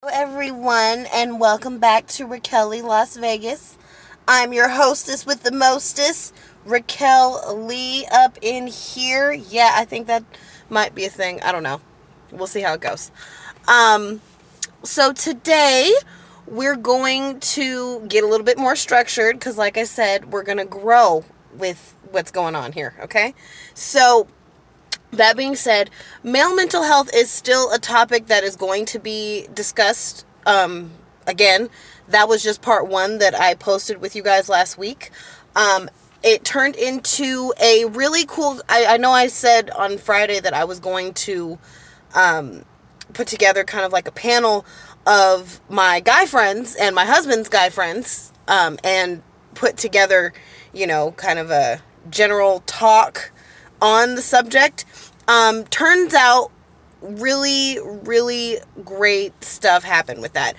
Hello, everyone, and welcome back to Raquel Las Vegas. I'm your hostess with the mostest, Raquel Lee, up in here. Yeah, I think that might be a thing. I don't know. We'll see how it goes. Um, so today we're going to get a little bit more structured because, like I said, we're going to grow with what's going on here, okay? So that being said, male mental health is still a topic that is going to be discussed. Again, that was just part one that I posted with you guys last week. It turned into a really cool. I know I said on Friday that I was going to put together kind of like a panel of my guy friends and my husband's guy friends, and put together, kind of a general talk on the subject. Turns out really, really great stuff happened with that.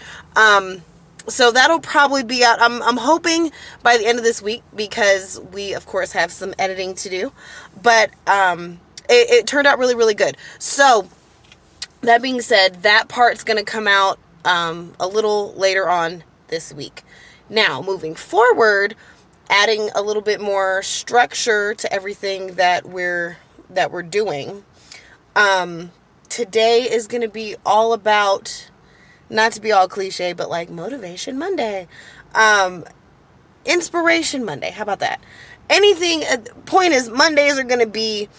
So that'll probably be out. I'm hoping by the end of this week because we, of course, have some editing to do. But it turned out really, really good. So that being said, that part's going to come out a little later on this week. Now, moving forward, adding a little bit more structure to everything that we're doing. Today is going to be all about, not to be all cliche, but like Motivation Monday. Inspiration Monday. How about that? Anything, point is, Mondays are going to be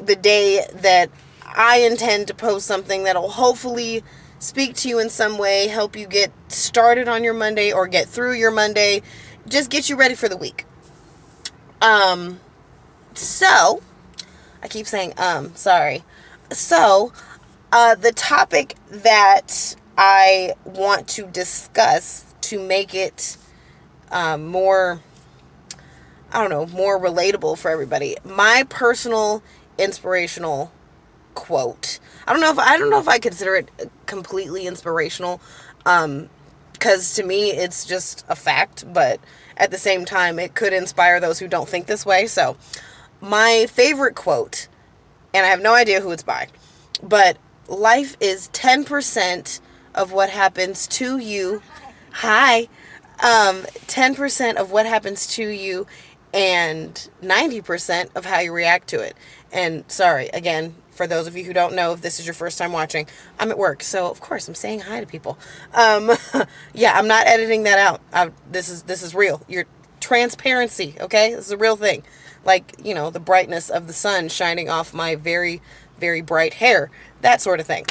the day that I intend to post something that'll hopefully speak to you in some way, help you get started on your Monday or get through your Monday, just get you ready for the week. So, I keep saying, sorry. So, the topic that I want to discuss to make it more, I don't know, more relatable for everybody. My personal inspirational quote. I don't know if I consider it completely inspirational, because to me it's just a fact, but at the same time it could inspire those who don't think this way. So, my favorite quote, and I have no idea who it's by, but life is 10% of what happens to you. Hi. 10% of what happens to you and 90% of how you react to it. And sorry, again, for those of you who don't know, if this is your first time watching, I'm at work, so of course I'm saying hi to people. Yeah, I'm not editing that out. This is real. Your transparency, okay? This is a real thing. Like, the brightness of the sun shining off my very, very bright hair. That sort of thing.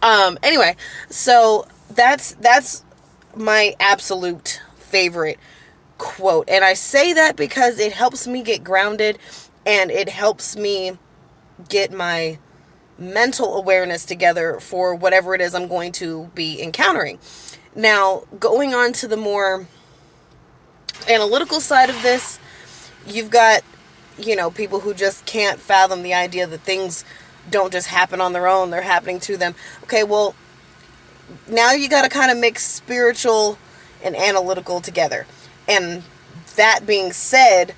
Anyway, so that's my absolute favorite quote. And I say that because it helps me get grounded and it helps me get my mental awareness together for whatever it is I'm going to be encountering. Now, going on to the more analytical side of this, you've got, people who just can't fathom the idea that things don't just happen on their own, they're happening to them. Okay, well, now you got to kind of mix spiritual and analytical together. And that being said,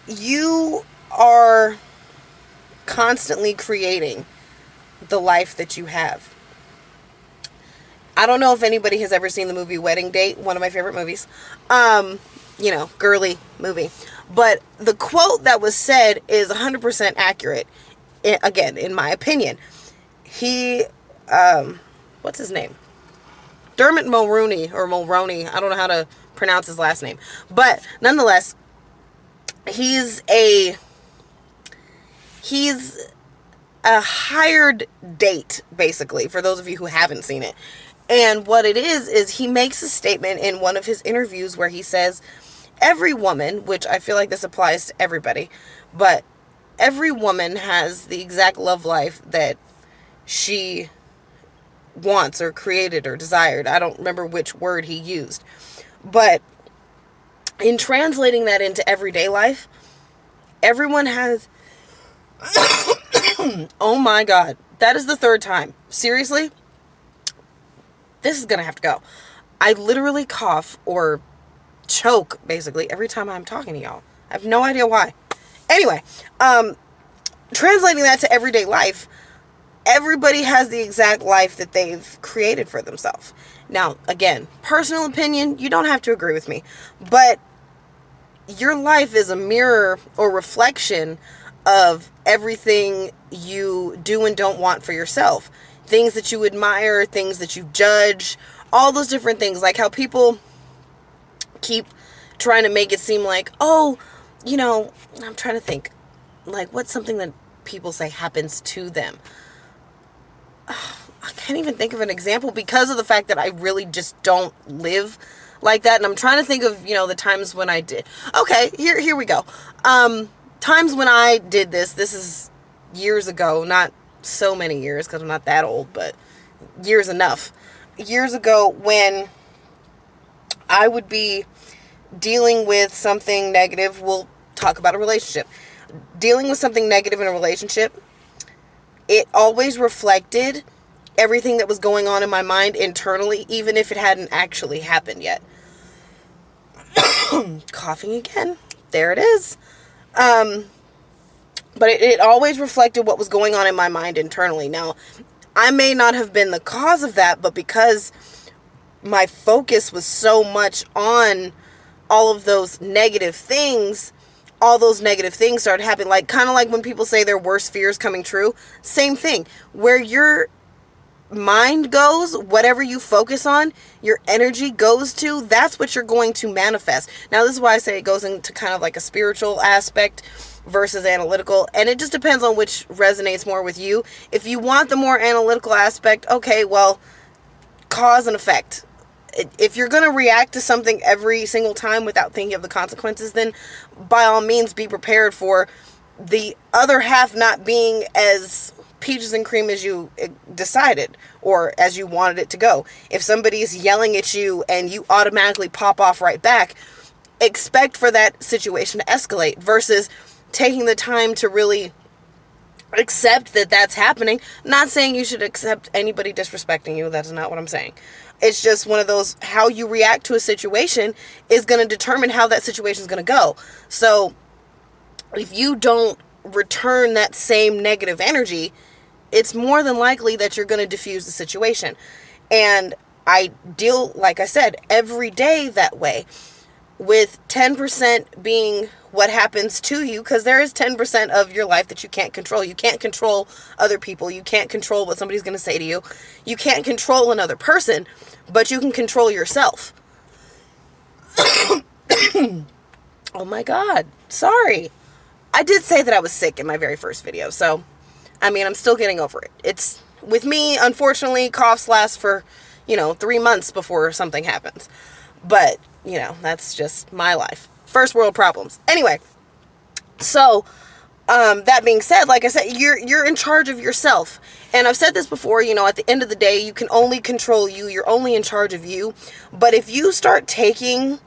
you are constantly creating the life that you have. I don't know if anybody has ever seen the movie Wedding Date, one of my favorite movies. Girly movie. But the quote that was said is 100% accurate. Again, in my opinion. He, what's his name? Dermot Mulroney, or Mulroney. I don't know how to pronounce his last name. But nonetheless, he's a hired date, basically, for those of you who haven't seen it. And what it is he makes a statement in one of his interviews where he says, every woman, which I feel like this applies to everybody, but every woman has the exact love life that she wants or created or desired. I don't remember which word he used. But in translating that into everyday life, everyone has... Oh my God. That is the third time. Seriously? This is going to have to go. I literally cough or choke, basically, every time I'm talking to y'all. I have no idea why. Anyway, translating that to everyday life, Everybody has the exact life that they've created for themselves. Now, again, personal opinion, you don't have to agree with me, but your life is a mirror or reflection of everything you do and don't want for yourself. Things that you admire, things that you judge, all those different things. Like how people keep trying to make it seem like, oh, I'm trying to think, like, what's something that people say happens to them? I can't even think of an example because of the fact that I really just don't live like that. And I'm trying to think of, the times when I did. Okay, here we go. Times when I did this is years ago, not so many years because I'm not that old, but years enough. Years ago when I would be dealing with something negative. We'll talk about a relationship. Dealing with something negative in a relationship, it always reflected everything that was going on in my mind internally, even if it hadn't actually happened yet. Coughing again. There it is. But it always reflected what was going on in my mind internally. Now, I may not have been the cause of that, but because my focus was so much on all of those negative things, all those negative things started happening. Like, kind of like when people say their worst fears coming true. Same thing. Where your mind goes, whatever you focus on, your energy goes to, that's what you're going to manifest. Now, this is why I say it goes into kind of like a spiritual aspect versus analytical, and it just depends on which resonates more with you. If you want the more analytical aspect, okay, well, cause and effect. If you're going to react to something every single time without thinking of the consequences, then by all means be prepared for the other half not being as peaches and cream as you decided or as you wanted it to go. If somebody's yelling at you and you automatically pop off right back, expect for that situation to escalate versus taking the time to really accept that that's happening. Not saying you should accept anybody disrespecting you. That's not what I'm saying. It's just one of those, how you react to a situation is going to determine how that situation is going to go. So if you don't return that same negative energy, it's more than likely that you're going to diffuse the situation. And I deal, like I said, every day that way, with 10% being what happens to you, because there is 10% of your life that you can't control. You can't control other people. You can't control what somebody's going to say to you. You can't control another person, but you can control yourself. Oh my God. Sorry. I did say that I was sick in my very first video, so, I'm still getting over it. It's, with me, unfortunately, coughs last for, 3 months before something happens. But, that's just my life. First world problems. Anyway, so, that being said, like I said, you're in charge of yourself. And I've said this before, at the end of the day, you can only control you. You're only in charge of you. But if you start taking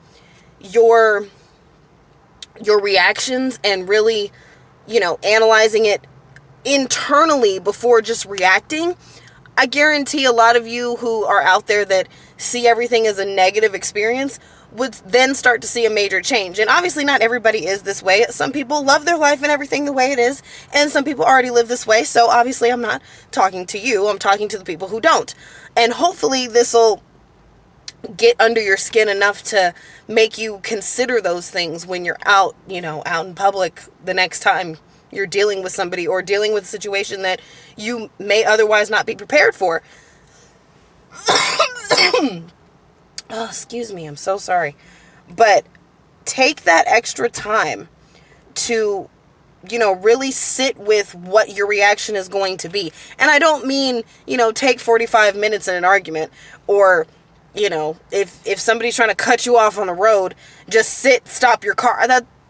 your reactions and really, analyzing it internally before just reacting, I guarantee a lot of you who are out there that see everything as a negative experience would then start to see a major change. And obviously not everybody is this way. Some people love their life and everything the way it is, and some people already live this way. So obviously I'm not talking to you. I'm talking to the people who don't. And hopefully this will get under your skin enough to make you consider those things when you're out, out in public the next time you're dealing with somebody or dealing with a situation that you may otherwise not be prepared for. Oh, excuse me. I'm so sorry. But take that extra time to, really sit with what your reaction is going to be. And I don't mean, take 45 minutes in an argument or, if somebody's trying to cut you off on the road, just stop your car.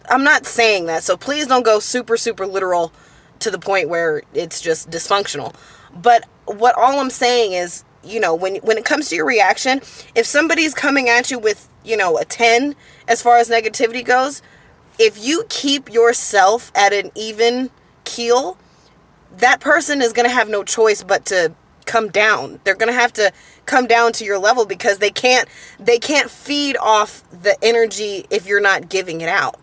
I'm not saying that. So please don't go super, super literal to the point where it's just dysfunctional. But what all I'm saying is, when it comes to your reaction, if somebody's coming at you with, a 10 as far as negativity goes, if you keep yourself at an even keel, that person is going to have no choice but to come down. They're going to have to come down to your level because they can't feed off the energy if you're not giving it out.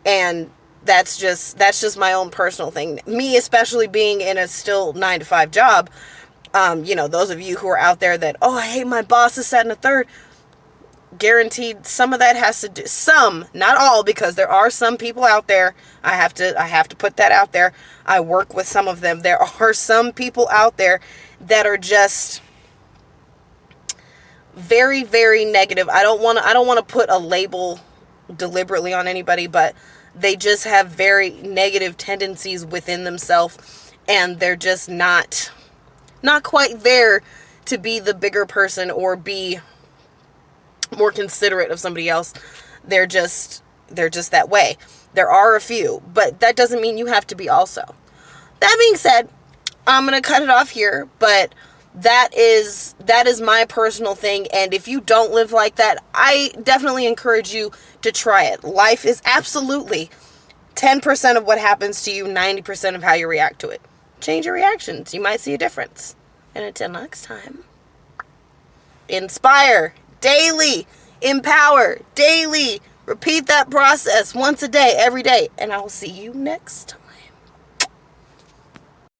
And that's just my own personal thing. Me, especially being in a still 9 to 5 job, those of you who are out there that, oh, I hate my boss, this, that, and the third, guaranteed some of that has to do, some, not all, because there are some people out there, I have to put that out there. I work with some of them. There are some people out there that are just very, very negative. I don't want to put a label deliberately on anybody, but they just have very negative tendencies within themselves, and they're just not quite there to be the bigger person or be more considerate of somebody else. They're just that way. There are a few, but that doesn't mean you have to be also. That being said, I'm going to cut it off here, but that is my personal thing, and if you don't live like that, I definitely encourage you to try it. Life is absolutely 10% of what happens to you, 90% of how you react to it. Change your reactions. You might see a difference. And until next time, inspire daily, empower daily. Repeat that process once a day, every day, and I will see you next time.